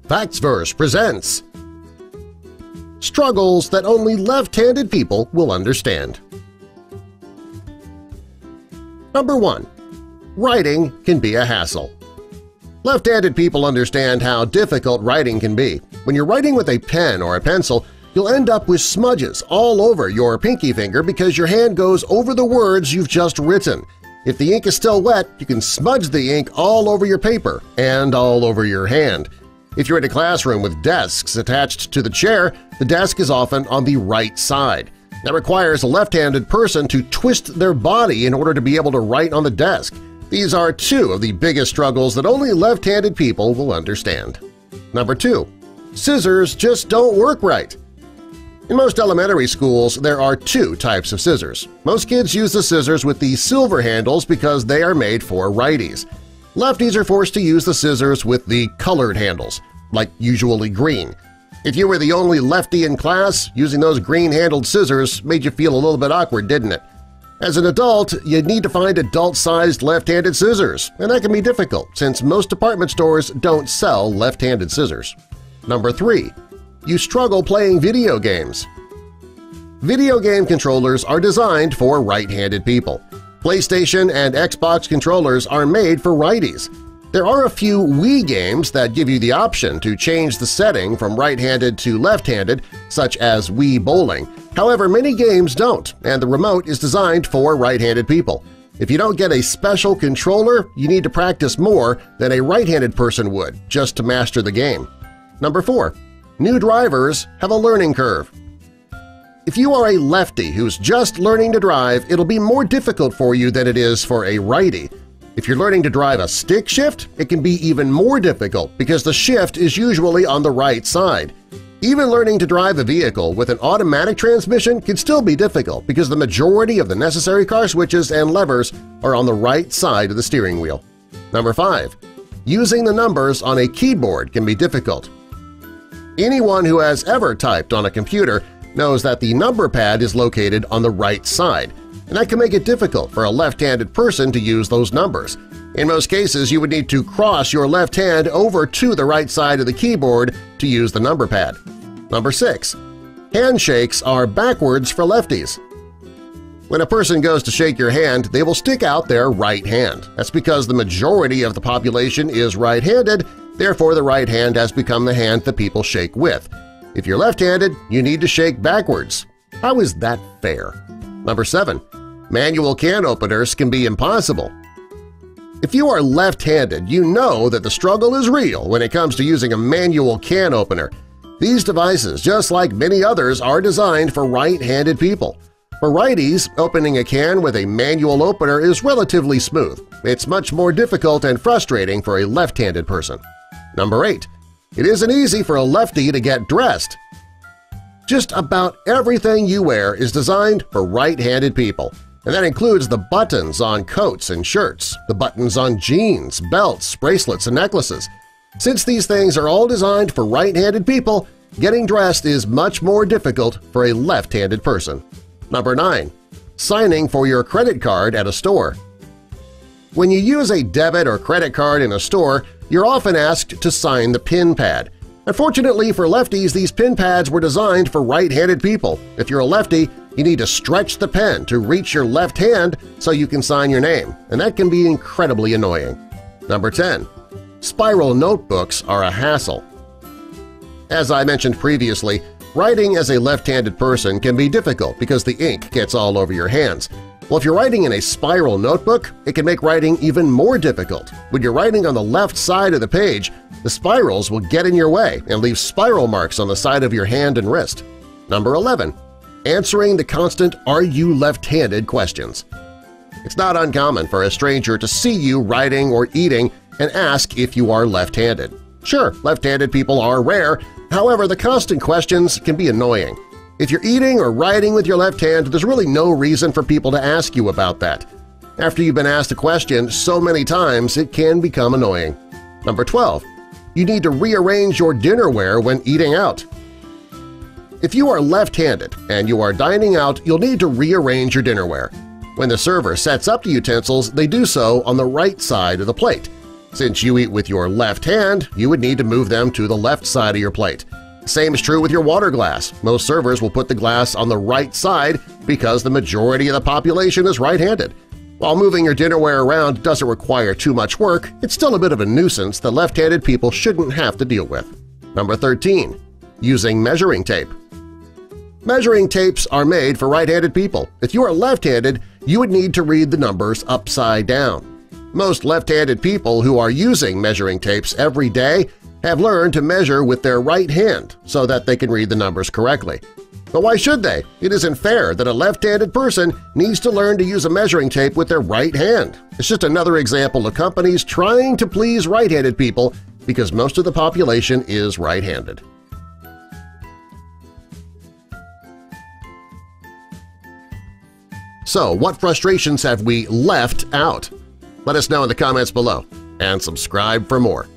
FactsVerse presents Struggles that only left-handed people will understand. Number 1. Writing can be a hassle. Left-handed people understand how difficult writing can be. When you're writing with a pen or a pencil, you'll end up with smudges all over your pinky finger because your hand goes over the words you've just written. If the ink is still wet, you can smudge the ink all over your paper and all over your hand. If you're in a classroom with desks attached to the chair, the desk is often on the right side. That requires a left-handed person to twist their body in order to be able to write on the desk. These are two of the biggest struggles that only left-handed people will understand. Number 2. Scissors just don't work right. In most elementary schools, there are two types of scissors. Most kids use the scissors with the silver handles because they are made for righties. Lefties are forced to use the scissors with the colored handles, like usually green. If you were the only lefty in class, using those green-handled scissors made you feel a little bit awkward, didn't it? As an adult, you need to find adult-sized left-handed scissors, and that can be difficult since most department stores don't sell left-handed scissors. Number 3. You struggle playing video games. Video game controllers are designed for right-handed people. PlayStation and Xbox controllers are made for righties. There are a few Wii games that give you the option to change the setting from right-handed to left-handed, such as Wii Bowling. However, many games don't, and the remote is designed for right-handed people. If you don't get a special controller, you need to practice more than a right-handed person would just to master the game. Number 4. New drivers have a learning curve. If you are a lefty who's just learning to drive, it'll be more difficult for you than it is for a righty. If you're learning to drive a stick shift, it can be even more difficult because the shift is usually on the right side. Even learning to drive a vehicle with an automatic transmission can still be difficult because the majority of the necessary car switches and levers are on the right side of the steering wheel. Number 5. Using the numbers on a keyboard can be difficult. Anyone who has ever typed on a computer knows that the number pad is located on the right side, and that can make it difficult for a left-handed person to use those numbers. In most cases, you would need to cross your left hand over to the right side of the keyboard to use the number pad. Number 6. Handshakes are backwards for lefties. When a person goes to shake your hand, they will stick out their right hand. That's because the majority of the population is right-handed, therefore the right hand has become the hand that people shake with. If you're left-handed, you need to shake backwards. How is that fair? Number 7. Manual can openers can be impossible. If you are left-handed, you know that the struggle is real when it comes to using a manual can opener. These devices, just like many others, are designed for right-handed people. For righties, opening a can with a manual opener is relatively smooth. It's much more difficult and frustrating for a left-handed person. Number 8. It isn't easy for a lefty to get dressed. Just about everything you wear is designed for right-handed people, and that includes the buttons on coats and shirts, the buttons on jeans, belts, bracelets, and necklaces. Since these things are all designed for right-handed people, getting dressed is much more difficult for a left-handed person. Number 9. Signing for your credit card at a store. When you use a debit or credit card in a store, you're often asked to sign the PIN pad. Unfortunately for lefties, these PIN pads were designed for right-handed people. If you're a lefty, you need to stretch the pen to reach your left hand so you can sign your name, and that can be incredibly annoying. Number 10. Spiral notebooks are a hassle. As I mentioned previously, writing as a left-handed person can be difficult because the ink gets all over your hands. Well, if you're writing in a spiral notebook, it can make writing even more difficult. When you're writing on the left side of the page, the spirals will get in your way and leave spiral marks on the side of your hand and wrist. Number 11. Answering the constant "Are you left-handed?" questions. It's not uncommon for a stranger to see you writing or eating and ask if you are left-handed. Sure, left-handed people are rare, however the constant questions can be annoying. If you're eating or writing with your left hand, there's really no reason for people to ask you about that. After you've been asked a question so many times, it can become annoying. Number 12. You need to rearrange your dinnerware when eating out. If you are left-handed and you are dining out, you'll need to rearrange your dinnerware. When the server sets up the utensils, they do so on the right side of the plate. Since you eat with your left hand, you would need to move them to the left side of your plate. Same is true with your water glass. Most servers will put the glass on the right side because the majority of the population is right-handed. While moving your dinnerware around doesn't require too much work, it's still a bit of a nuisance that left-handed people shouldn't have to deal with. Number 13. Using measuring tape. Measuring tapes are made for right-handed people. If you are left-handed, you would need to read the numbers upside down. Most left-handed people who are using measuring tapes every day have learned to measure with their right hand so that they can read the numbers correctly. But why should they? It isn't fair that a left-handed person needs to learn to use a measuring tape with their right hand. It's just another example of companies trying to please right-handed people because most of the population is right-handed. So, what frustrations have we left out? Let us know in the comments below, and subscribe for more.